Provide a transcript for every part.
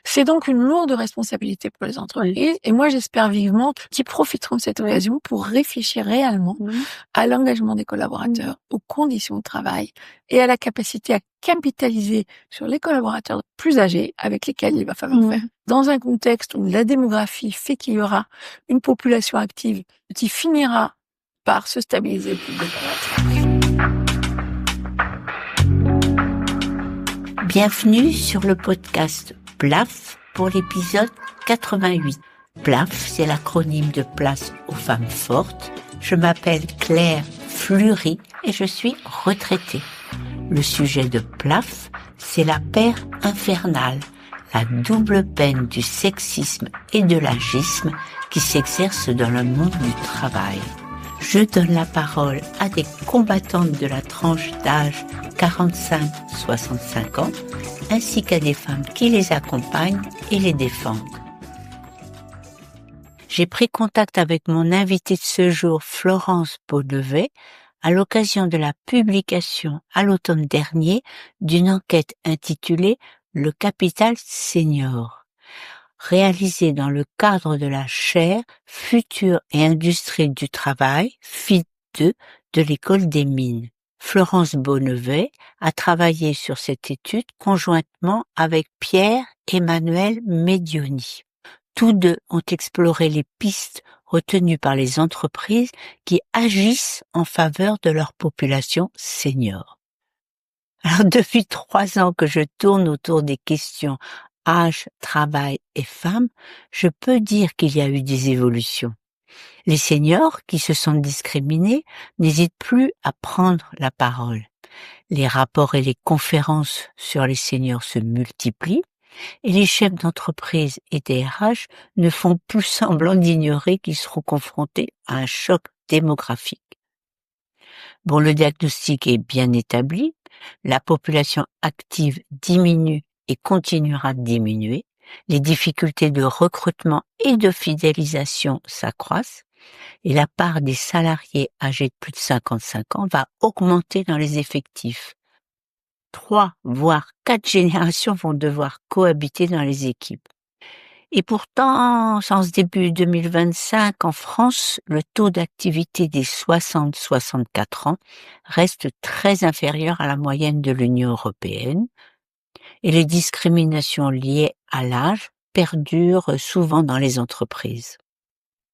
C'est donc une lourde responsabilité pour les entreprises et moi j'espère vivement qu'ils profiteront de cette occasion pour réfléchir réellement à l'engagement des collaborateurs, aux conditions de travail et à la capacité à capitaliser sur les collaborateurs plus âgés avec lesquels il va falloir faire. Dans un contexte où la démographie fait qu'il y aura une population active qui finira par se stabiliser plus vite. Bienvenue sur le podcast PLAF pour l'épisode 88. PLAF, c'est l'acronyme de Place aux femmes fortes. Je m'appelle Claire Fleury et je suis retraitée. Le sujet de PLAF, c'est la paire infernale, la double peine du sexisme et de l'agisme qui s'exerce dans le monde du travail. Je donne la parole à des combattantes de la tranche d'âge 45-65 ans, ainsi qu'à des femmes qui les accompagnent et les défendent. J'ai pris contact avec mon invitée de ce jour, Florence Bonnevet, à l'occasion de la publication à l'automne dernier d'une enquête intitulée « Le capital senior », réalisée dans le cadre de la chaire Futur et Industrie du Travail, FIT2, de l'École des Mines. Florence Bonnevet a travaillé sur cette étude conjointement avec Pierre-Emmanuel Medioni. Tous deux ont exploré les pistes retenues par les entreprises qui agissent en faveur de leur population senior. Alors, depuis 3 ans que je tourne autour des questions âge, travail et femmes, je peux dire qu'il y a eu des évolutions. Les seniors qui se sentent discriminés n'hésitent plus à prendre la parole. Les rapports et les conférences sur les seniors se multiplient et les chefs d'entreprise et DRH ne font plus semblant d'ignorer qu'ils seront confrontés à un choc démographique. Bon, le diagnostic est bien établi, la population active diminue et continuera de diminuer, les difficultés de recrutement et de fidélisation s'accroissent, et la part des salariés âgés de plus de 55 ans va augmenter dans les effectifs. 3, voire 4 générations vont devoir cohabiter dans les équipes. Et pourtant, en ce début 2025, en France, le taux d'activité des 60-64 ans reste très inférieur à la moyenne de l'Union européenne et les discriminations liées à l'âge perdurent souvent dans les entreprises.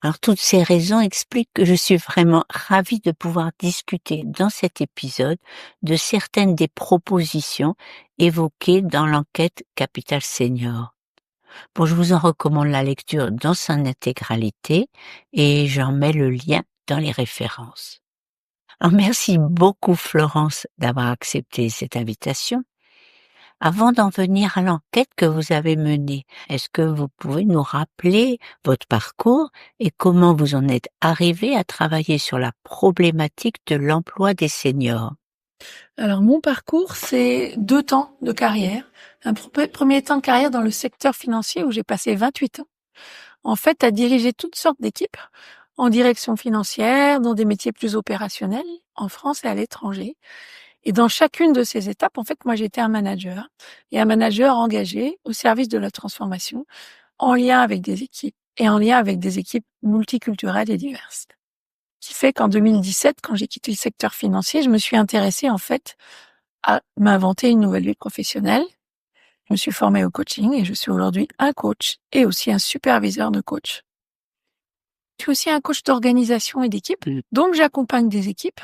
Alors, toutes ces raisons expliquent que je suis vraiment ravie de pouvoir discuter dans cet épisode de certaines des propositions évoquées dans l'enquête Capital Senior. Bon, je vous en recommande la lecture dans son intégralité et j'en mets le lien dans les références. Alors, merci beaucoup Florence d'avoir accepté cette invitation. Avant d'en venir à l'enquête que vous avez menée, est-ce que vous pouvez nous rappeler votre parcours et comment vous en êtes arrivé à travailler sur la problématique de l'emploi des seniors? Alors mon parcours, c'est 2 temps de carrière. Un premier temps de carrière dans le secteur financier où j'ai passé 28 ans. En fait, à diriger toutes sortes d'équipes en direction financière, dans des métiers plus opérationnels, en France et à l'étranger. Et dans chacune de ces étapes, en fait, moi, j'étais un manager et un manager engagé au service de la transformation, en lien avec des équipes et en lien avec des équipes multiculturelles et diverses. Qui fait qu'en 2017, quand j'ai quitté le secteur financier, je me suis intéressée, en fait, à m'inventer une nouvelle vie professionnelle. Je me suis formée au coaching et je suis aujourd'hui un coach et aussi un superviseur de coach. Je suis aussi un coach d'organisation et d'équipe, donc j'accompagne des équipes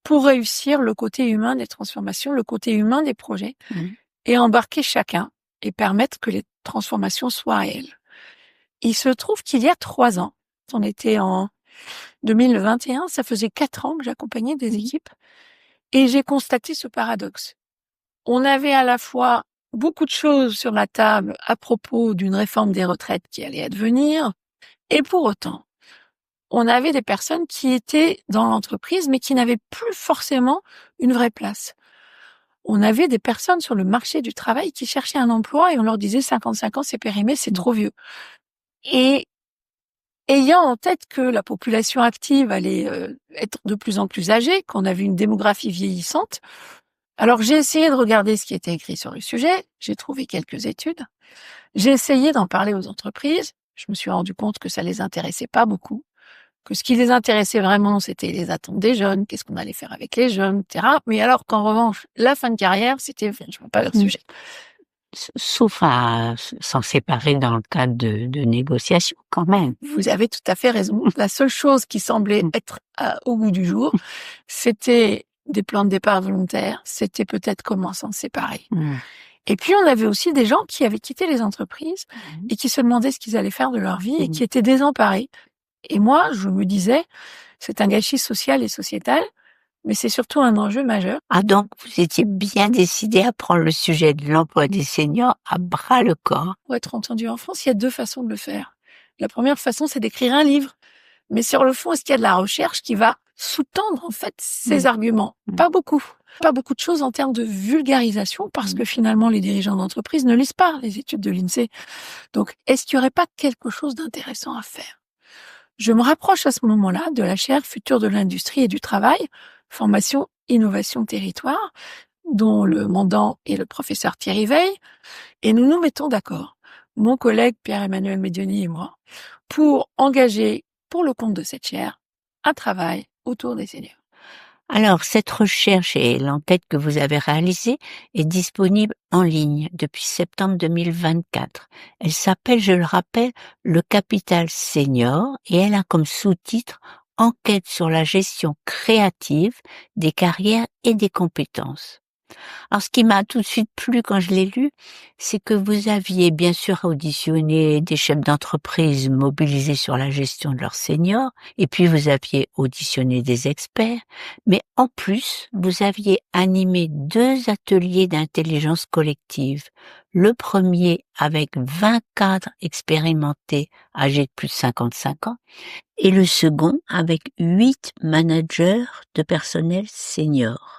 pour réussir le côté humain des transformations, le côté humain des projets, et embarquer chacun et permettre que les transformations soient réelles. Il se trouve qu'il y a 3 ans, on était en 2021, ça faisait 4 ans que j'accompagnais des équipes, et j'ai constaté ce paradoxe. On avait à la fois beaucoup de choses sur la table à propos d'une réforme des retraites qui allait advenir, et pour autant, on avait des personnes qui étaient dans l'entreprise, mais qui n'avaient plus forcément une vraie place. On avait des personnes sur le marché du travail qui cherchaient un emploi et on leur disait 55 ans, c'est périmé, c'est trop vieux. Et ayant en tête que la population active allait être de plus en plus âgée, qu'on avait une démographie vieillissante, Alors, j'ai essayé de regarder ce qui était écrit sur le sujet. J'ai trouvé quelques études. J'ai essayé d'en parler aux entreprises. Je me suis rendu compte que ça les intéressait pas beaucoup. Que ce qui les intéressait vraiment, c'était les attentes des jeunes, qu'est-ce qu'on allait faire avec les jeunes, etc. Mais alors qu'en revanche, la fin de carrière, c'était franchement pas leur sujet. Sauf à s'en séparer dans le cadre de négociations, quand même. Vous avez tout à fait raison. La seule chose qui semblait être au goût du jour, c'était des plans de départ volontaires, c'était peut-être comment s'en séparer. Et puis, on avait aussi des gens qui avaient quitté les entreprises et qui se demandaient ce qu'ils allaient faire de leur vie et qui étaient désemparés. Et moi, je me disais, c'est un gâchis social et sociétal, mais c'est surtout un enjeu majeur. Ah donc, vous étiez bien décidé à prendre le sujet de l'emploi des seniors à bras le corps. Pour être entendu en France, il y a 2 façons de le faire. La première façon, c'est d'écrire un livre. Mais sur le fond, est-ce qu'il y a de la recherche qui va sous-tendre, en fait, ces arguments? Pas beaucoup. Pas beaucoup de choses en termes de vulgarisation, parce que finalement, les dirigeants d'entreprise ne lisent pas les études de l'INSEE. Donc, est-ce qu'il n'y aurait pas quelque chose d'intéressant à faire? Je me rapproche à ce moment-là de la chaire Futur de l'industrie et du travail, formation, innovation, territoire, dont le mandant est le professeur Thierry Veil, et nous nous mettons d'accord, mon collègue Pierre-Emmanuel Medioni et moi, pour engager, pour le compte de cette chaire, un travail autour des seniors. Alors, cette recherche et l'enquête que vous avez réalisée est disponible en ligne depuis septembre 2024. Elle s'appelle, je le rappelle, Le Capital Senior et elle a comme sous-titre Enquête sur la gestion créative des carrières et des compétences. Alors, ce qui m'a tout de suite plu quand je l'ai lu, c'est que vous aviez bien sûr auditionné des chefs d'entreprise mobilisés sur la gestion de leurs seniors, et puis vous aviez auditionné des experts, mais en plus, vous aviez animé 2 ateliers d'intelligence collective. Le premier avec 20 cadres expérimentés âgés de plus de 55 ans, et le second avec 8 managers de personnel senior.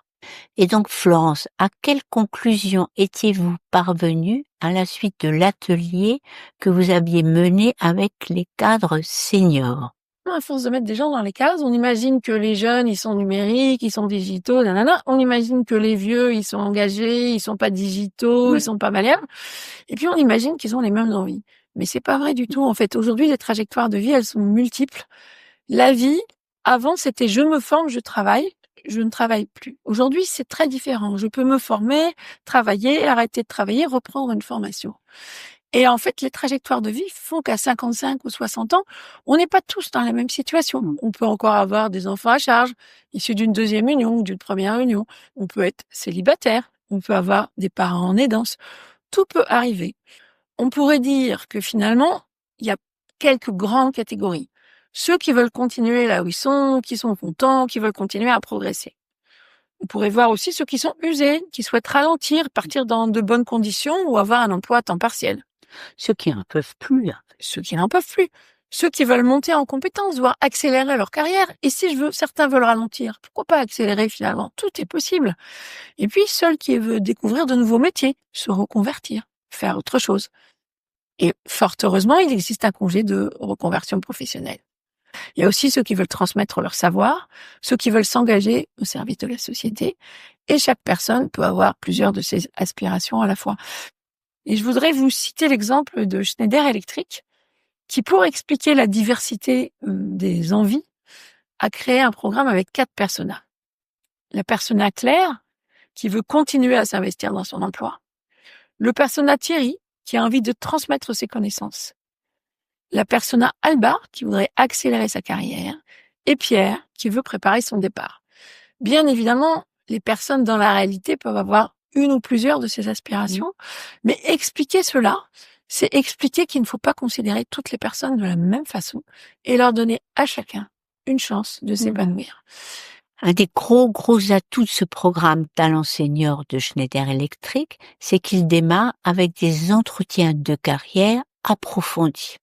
Et donc, Florence, à quelle conclusion étiez-vous parvenue à la suite de l'atelier que vous aviez mené avec les cadres seniors? À force de mettre des gens dans les cases, on imagine que les jeunes, ils sont numériques, ils sont digitaux, nanana. On imagine que les vieux, ils sont engagés, ils sont pas digitaux, ils sont pas malléables. Et puis, on imagine qu'ils ont les mêmes envies. Mais c'est pas vrai du tout. En fait, aujourd'hui, les trajectoires de vie, elles sont multiples. La vie, avant, c'était je me forme, je travaille. Je ne travaille plus. Aujourd'hui, c'est très différent. Je peux me former, travailler, arrêter de travailler, reprendre une formation. Et en fait, les trajectoires de vie font qu'à 55 ou 60 ans, on n'est pas tous dans la même situation. On peut encore avoir des enfants à charge, issus d'une deuxième union ou d'une première union. On peut être célibataire. On peut avoir des parents en aidance. Tout peut arriver. On pourrait dire que finalement, il y a quelques grandes catégories. Ceux qui veulent continuer là où ils sont, qui sont contents, qui veulent continuer à progresser. On pourrait voir aussi ceux qui sont usés, qui souhaitent ralentir, partir dans de bonnes conditions ou avoir un emploi à temps partiel. Ceux qui n'en peuvent plus. Ceux qui n'en peuvent plus. Ceux qui veulent monter en compétences, voire accélérer leur carrière. Et si certains veulent ralentir, pourquoi pas accélérer finalement? Tout est possible. Et puis, ceux qui veulent découvrir de nouveaux métiers, se reconvertir, faire autre chose. Et fort heureusement, il existe un congé de reconversion professionnelle. Il y a aussi ceux qui veulent transmettre leur savoir, ceux qui veulent s'engager au service de la société, et chaque personne peut avoir plusieurs de ces aspirations à la fois. Et je voudrais vous citer l'exemple de Schneider Electric, qui, pour expliquer la diversité des envies, a créé un programme avec 4 personas. La persona Claire, qui veut continuer à s'investir dans son emploi. Le persona Thierry, qui a envie de transmettre ses connaissances. La persona Alba, qui voudrait accélérer sa carrière, et Pierre, qui veut préparer son départ. Bien évidemment, les personnes dans la réalité peuvent avoir une ou plusieurs de ces aspirations, mais expliquer cela, c'est expliquer qu'il ne faut pas considérer toutes les personnes de la même façon et leur donner à chacun une chance de s'épanouir. Un des gros atouts de ce programme Talent Senior de Schneider Electric, c'est qu'il démarre avec des entretiens de carrière approfondis.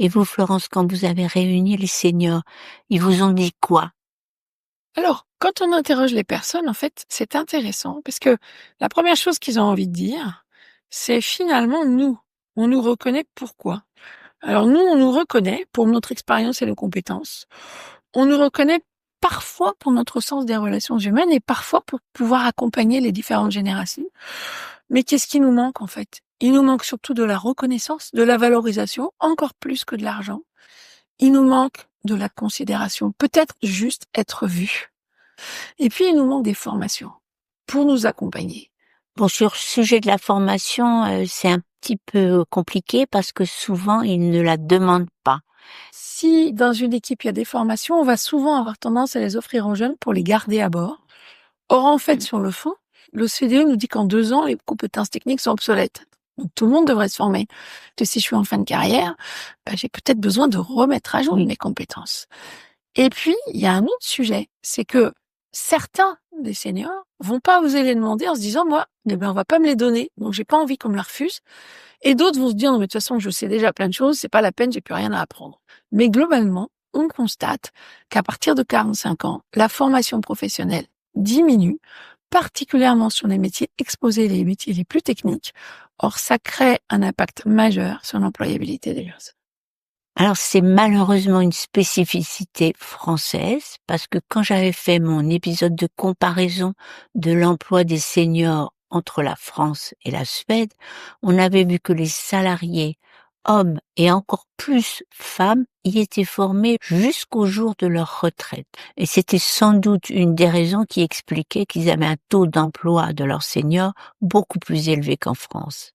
Et vous, Florence, quand vous avez réuni les seniors, ils vous ont dit quoi? Alors, quand on interroge les personnes, en fait, c'est intéressant parce que la première chose qu'ils ont envie de dire, c'est finalement nous. On nous reconnaît pourquoi? Alors nous, on nous reconnaît pour notre expérience et nos compétences. On nous reconnaît parfois pour notre sens des relations humaines et parfois pour pouvoir accompagner les différentes générations. Mais qu'est-ce qui nous manque en fait? Il nous manque surtout de la reconnaissance, de la valorisation, encore plus que de l'argent. Il nous manque de la considération, peut-être juste être vu. Et puis il nous manque des formations pour nous accompagner. Bon, sur le sujet de la formation, c'est un petit peu compliqué parce que souvent, ils ne la demandent pas. Si dans une équipe il y a des formations, on va souvent avoir tendance à les offrir aux jeunes pour les garder à bord. Or, en fait, sur le fond, l'OCDE nous dit qu'en 2 ans, les compétences techniques sont obsolètes. Donc, tout le monde devrait se former. Que si je suis en fin de carrière, j'ai peut-être besoin de remettre à jour mes compétences. Et puis, il y a un autre sujet, c'est que certains des seniors vont pas oser les demander en se disant, moi, on va pas me les donner, donc j'ai pas envie qu'on me la refuse. Et d'autres vont se dire, non, mais de toute façon, je sais déjà plein de choses, c'est pas la peine, j'ai plus rien à apprendre. Mais globalement, on constate qu'à partir de 45 ans, la formation professionnelle diminue, particulièrement sur les métiers exposés, les métiers les plus techniques. Or, ça crée un impact majeur sur l'employabilité des personnes. Alors, c'est malheureusement une spécificité française parce que quand j'avais fait mon épisode de comparaison de l'emploi des seniors entre la France et la Suède, on avait vu que les salariés, hommes et encore plus femmes, y étaient formés jusqu'au jour de leur retraite. Et c'était sans doute une des raisons qui expliquait qu'ils avaient un taux d'emploi de leurs seniors beaucoup plus élevé qu'en France.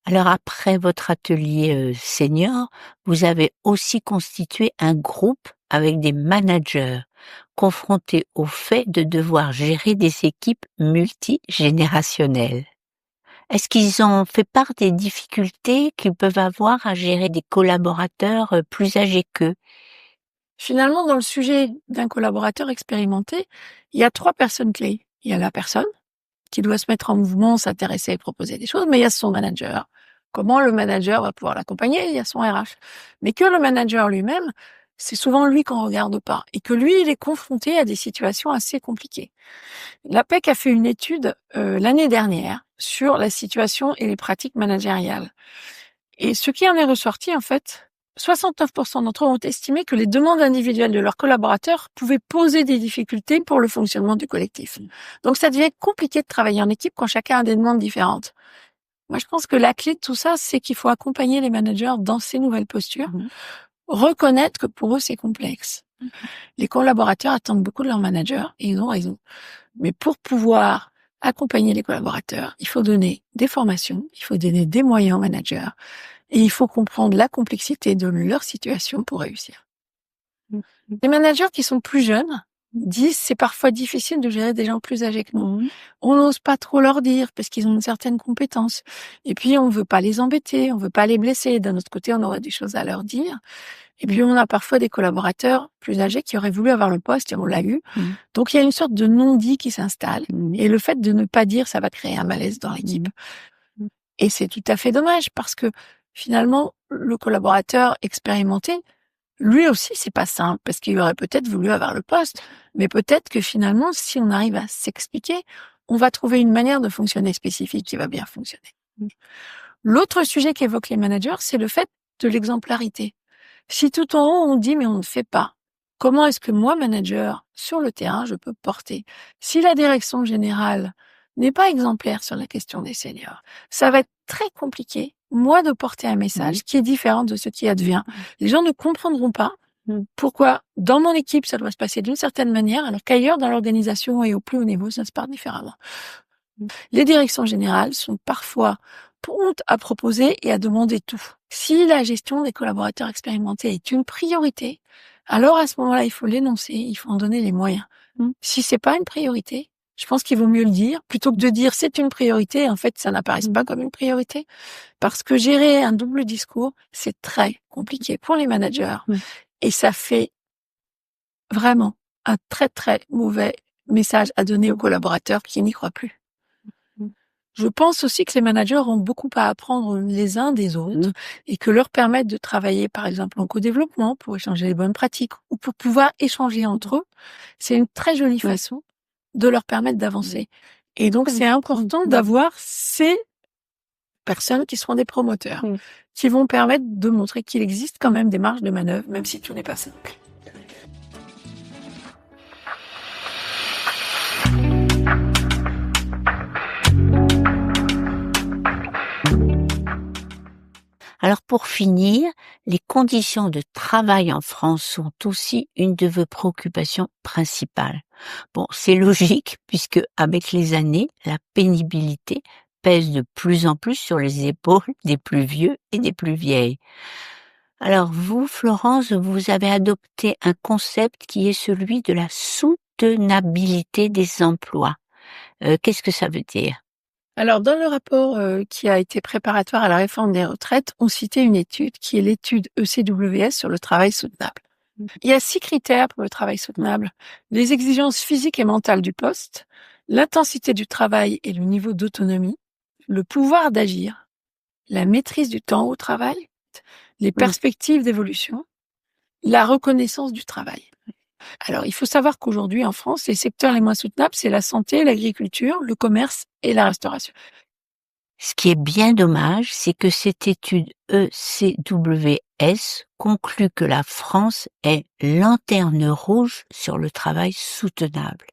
Alors après votre atelier senior, vous avez aussi constitué un groupe avec des managers confrontés au fait de devoir gérer des équipes multigénérationnelles. Est-ce qu'ils ont fait part des difficultés qu'ils peuvent avoir à gérer des collaborateurs plus âgés qu'eux? Finalement, dans le sujet d'un collaborateur expérimenté, il y a 3 personnes clés. Il y a la personne qui doit se mettre en mouvement, s'intéresser et proposer des choses, mais il y a son manager. Comment le manager va pouvoir l'accompagner? Il y a son RH. Mais que le manager lui-même, c'est souvent lui qu'on regarde pas et que lui, il est confronté à des situations assez compliquées. L'APEC a fait une étude l'année dernière sur la situation et les pratiques managériales. Et ce qui en est ressorti, en fait, 69% d'entre eux ont estimé que les demandes individuelles de leurs collaborateurs pouvaient poser des difficultés pour le fonctionnement du collectif. Donc ça devient compliqué de travailler en équipe quand chacun a des demandes différentes. Moi, je pense que la clé de tout ça, c'est qu'il faut accompagner les managers dans ces nouvelles postures, reconnaître que pour eux, c'est complexe. Les collaborateurs attendent beaucoup de leurs managers et ils ont raison. Mais pour pouvoir accompagner les collaborateurs, il faut donner des formations, il faut donner des moyens aux managers et il faut comprendre la complexité de leur situation pour réussir. Les managers qui sont plus jeunes disent c'est parfois difficile de gérer des gens plus âgés que nous. On n'ose pas trop leur dire parce qu'ils ont une certaine compétence. Et puis on veut pas les embêter, on veut pas les blesser. D'un autre côté, on aurait des choses à leur dire. Et puis on a parfois des collaborateurs plus âgés qui auraient voulu avoir le poste et on l'a eu. Donc il y a une sorte de non-dit qui s'installe. Et le fait de ne pas dire, ça va créer un malaise dans l'équipe. Et c'est tout à fait dommage parce que finalement, le collaborateur expérimenté, lui aussi, c'est pas simple parce qu'il aurait peut-être voulu avoir le poste. Mais peut-être que finalement, si on arrive à s'expliquer, on va trouver une manière de fonctionner spécifique qui va bien fonctionner. L'autre sujet qu'évoquent les managers, c'est le fait de l'exemplarité. Si tout en haut, on dit mais on ne fait pas, comment est-ce que moi, manager, sur le terrain, je peux porter? Si la direction générale n'est pas exemplaire sur la question des seniors, ça va être très compliqué, moi, de porter un message qui est différent de ce qui advient. Les gens ne comprendront pas pourquoi, dans mon équipe, ça doit se passer d'une certaine manière, alors qu'ailleurs, dans l'organisation et au plus haut niveau, ça se passe différemment. Les directions générales sont parfois promptes à proposer et à demander tout. Si la gestion des collaborateurs expérimentés est une priorité, alors à ce moment-là, il faut l'énoncer, il faut en donner les moyens. Si c'est pas une priorité, je pense qu'il vaut mieux le dire, plutôt que de dire c'est une priorité, en fait, ça n'apparaisse pas comme une priorité. Parce que gérer un double discours, c'est très compliqué pour les managers. Et ça fait vraiment un très, très mauvais message à donner aux collaborateurs qui n'y croient plus. Je pense aussi que les managers ont beaucoup à apprendre les uns des autres et que leur permettre de travailler, par exemple, en co-développement pour échanger les bonnes pratiques ou pour pouvoir échanger entre eux, c'est une très jolie façon de leur permettre d'avancer. Et donc, c'est important d'avoir ces personnes qui seront des promoteurs, qui vont permettre de montrer qu'il existe quand même des marges de manœuvre, même si tout n'est pas simple. Alors pour finir, les conditions de travail en France sont aussi une de vos préoccupations principales. Bon, c'est logique puisque avec les années, la pénibilité pèse de plus en plus sur les épaules des plus vieux et des plus vieilles. Alors vous, Florence, vous avez adopté un concept qui est celui de la soutenabilité des emplois. Qu'est-ce que ça veut dire? Alors, dans le rapport qui a été préparatoire à la réforme des retraites, on citait une étude qui est l'étude ECWS sur le travail soutenable. Il y a 6 critères pour le travail soutenable. Les exigences physiques et mentales du poste, l'intensité du travail et le niveau d'autonomie, le pouvoir d'agir, la maîtrise du temps au travail, les perspectives d'évolution, la reconnaissance du travail. Alors, il faut savoir qu'aujourd'hui, en France, les secteurs les moins soutenables, c'est la santé, l'agriculture, le commerce et la restauration. Ce qui est bien dommage, c'est que cette étude ECWS conclut que la France est lanterne rouge sur le travail soutenable.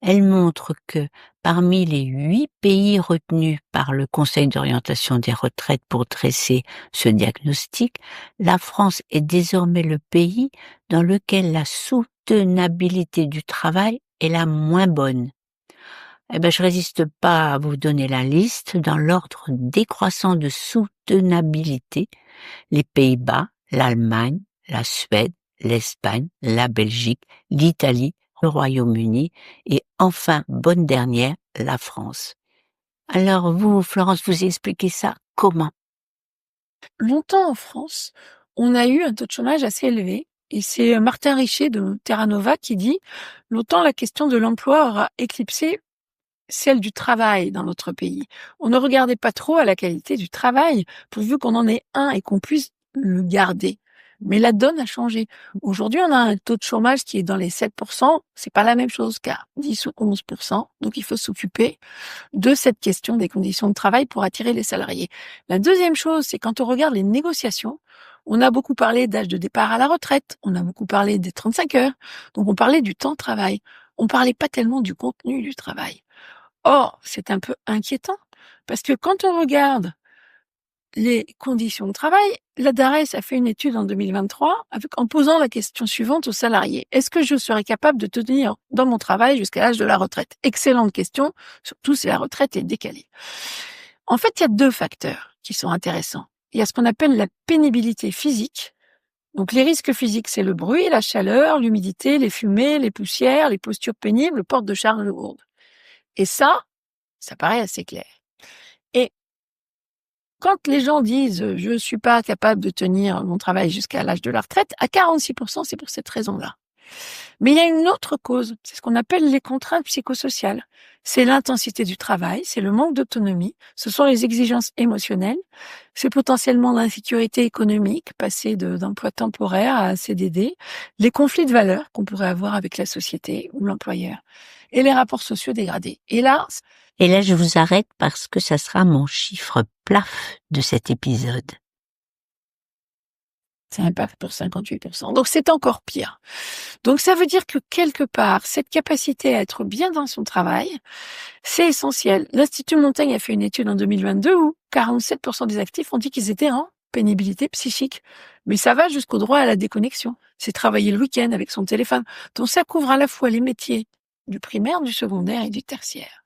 Elle montre que parmi les 8 pays retenus par le Conseil d'orientation des retraites pour dresser ce diagnostic, la France est désormais le pays dans lequel la soutenabilité du travail est la moins bonne. Je résiste pas à vous donner la liste dans l'ordre décroissant de soutenabilité: les Pays-Bas, l'Allemagne, la Suède, l'Espagne, la Belgique, l'Italie, le Royaume-Uni et enfin, bonne dernière, la France. Alors vous, Florence, vous expliquez ça comment? Longtemps en France, on a eu un taux de chômage assez élevé. Et c'est Martin Richer de Terra Nova qui dit « Longtemps, la question de l'emploi aura éclipsé celle du travail dans notre pays. On ne regardait pas trop à la qualité du travail, pourvu qu'on en ait un et qu'on puisse le garder. Mais la donne a changé. Aujourd'hui, on a un taux de chômage qui est dans les 7%. C'est pas la même chose qu'à 10 ou 11%. Donc, il faut s'occuper de cette question des conditions de travail pour attirer les salariés. La deuxième chose, c'est quand on regarde les négociations, on a beaucoup parlé d'âge de départ à la retraite. On a beaucoup parlé des 35 heures. Donc, on parlait du temps de travail. On parlait pas tellement du contenu du travail. Or, c'est un peu inquiétant parce que quand on regarde les conditions de travail, la DARES a fait une étude en 2023 en posant la question suivante aux salariés. Est-ce que je serai capable de tenir dans mon travail jusqu'à l'âge de la retraite? Excellente question, surtout si la retraite est décalée. En fait, il y a 2 facteurs qui sont intéressants. Il y a ce qu'on appelle la pénibilité physique. Donc les risques physiques, c'est le bruit, la chaleur, l'humidité, les fumées, les poussières, les postures pénibles, porte de charges lourdes. Et ça paraît assez clair. Et quand les gens disent « je suis pas capable de tenir mon travail jusqu'à l'âge de la retraite », à 46%, c'est pour cette raison-là. Mais il y a une autre cause, c'est ce qu'on appelle les contraintes psychosociales. C'est l'intensité du travail, c'est le manque d'autonomie, ce sont les exigences émotionnelles, c'est potentiellement l'insécurité économique, passer d'emploi temporaire à CDD, les conflits de valeurs qu'on pourrait avoir avec la société ou l'employeur, et les rapports sociaux dégradés. Et là, je vous arrête parce que ça sera mon chiffre plaf de cet épisode. c'est un impact pour 58%. Donc c'est encore pire. Donc ça veut dire que quelque part, cette capacité à être bien dans son travail, c'est essentiel. L'Institut Montaigne a fait une étude en 2022 où 47% des actifs ont dit qu'ils étaient en pénibilité psychique. Mais ça va jusqu'au droit à la déconnexion. C'est travailler le week-end avec son téléphone. Donc ça couvre à la fois les métiers du primaire, du secondaire et du tertiaire.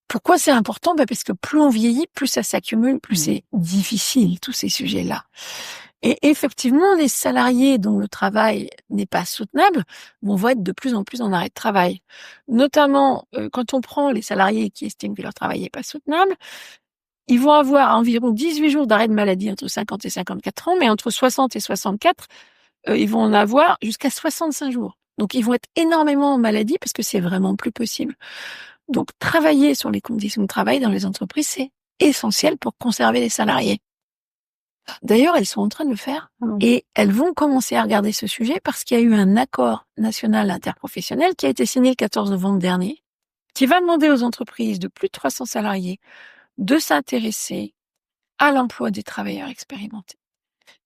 Pourquoi c'est important? Parce que plus on vieillit, plus ça s'accumule, plus c'est difficile, tous ces sujets-là. Et effectivement, les salariés dont le travail n'est pas soutenable vont être de plus en plus en arrêt de travail. Notamment, quand on prend les salariés qui estiment que leur travail n'est pas soutenable, ils vont avoir environ 18 jours d'arrêt de maladie entre 50 et 54 ans, mais entre 60 et 64, ils vont en avoir jusqu'à 65 jours. Donc, ils vont être énormément en maladie parce que c'est vraiment plus possible. Donc, travailler sur les conditions de travail dans les entreprises, c'est essentiel pour conserver les salariés. D'ailleurs, elles sont en train de le faire et elles vont commencer à regarder ce sujet parce qu'il y a eu un accord national interprofessionnel qui a été signé le 14 novembre dernier, qui va demander aux entreprises de plus de 300 salariés de s'intéresser à l'emploi des travailleurs expérimentés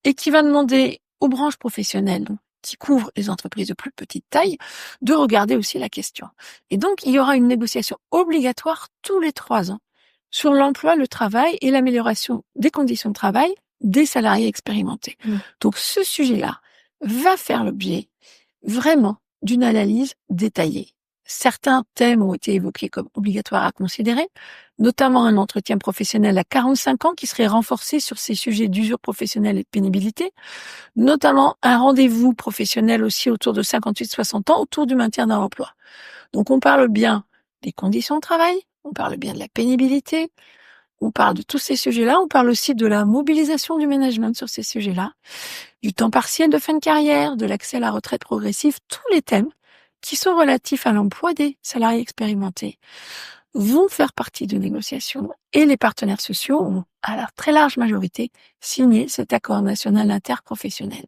et qui va demander aux branches professionnelles qui couvrent les entreprises de plus petite taille de regarder aussi la question. Et donc, il y aura une négociation obligatoire tous les 3 ans sur l'emploi, le travail et l'amélioration des conditions de travail des salariés expérimentés. Donc, ce sujet-là va faire l'objet vraiment d'une analyse détaillée. Certains thèmes ont été évoqués comme obligatoires à considérer, notamment un entretien professionnel à 45 ans qui serait renforcé sur ces sujets d'usure professionnelle et de pénibilité, notamment un rendez-vous professionnel aussi autour de 58-60 ans autour du maintien dans l'emploi. Donc on parle bien des conditions de travail, on parle bien de la pénibilité, on parle de tous ces sujets-là, on parle aussi de la mobilisation du management sur ces sujets-là, du temps partiel de fin de carrière, de l'accès à la retraite progressive, tous les thèmes qui sont relatifs à l'emploi des salariés expérimentés vont faire partie de négociations et les partenaires sociaux ont, à la très large majorité, signé cet accord national interprofessionnel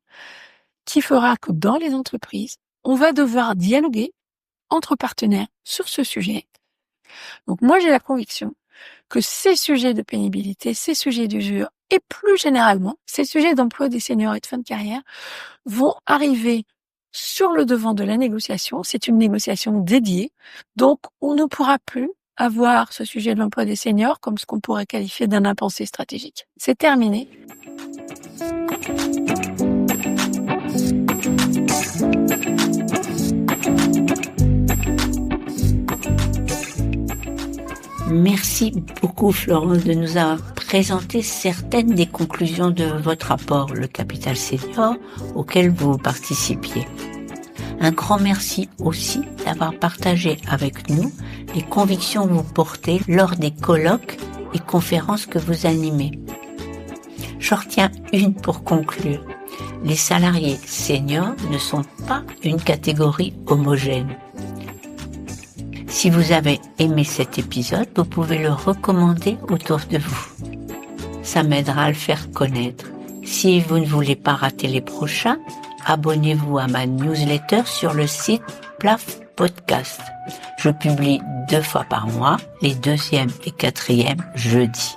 qui fera que dans les entreprises, on va devoir dialoguer entre partenaires sur ce sujet. Donc moi, j'ai la conviction que ces sujets de pénibilité, ces sujets d'usure et plus généralement, ces sujets d'emploi des seniors et de fin de carrière vont arriver sur le devant de la négociation. C'est une négociation dédiée. Donc, on ne pourra plus avoir ce sujet de l'emploi des seniors comme ce qu'on pourrait qualifier d'un impensé stratégique. C'est terminé. Merci beaucoup Florence de nous avoir présenté certaines des conclusions de votre rapport, le Capital Senior, auquel vous participiez. Un grand merci aussi d'avoir partagé avec nous les convictions que vous portez lors des colloques et conférences que vous animez. Je retiens une pour conclure. Les salariés seniors ne sont pas une catégorie homogène. Si vous avez aimé cet épisode, vous pouvez le recommander autour de vous. Ça m'aidera à le faire connaître. Si vous ne voulez pas rater les prochains, abonnez-vous à ma newsletter sur le site PLAF Podcast. Je publie 2 fois par mois, les 2e et 4e jeudis.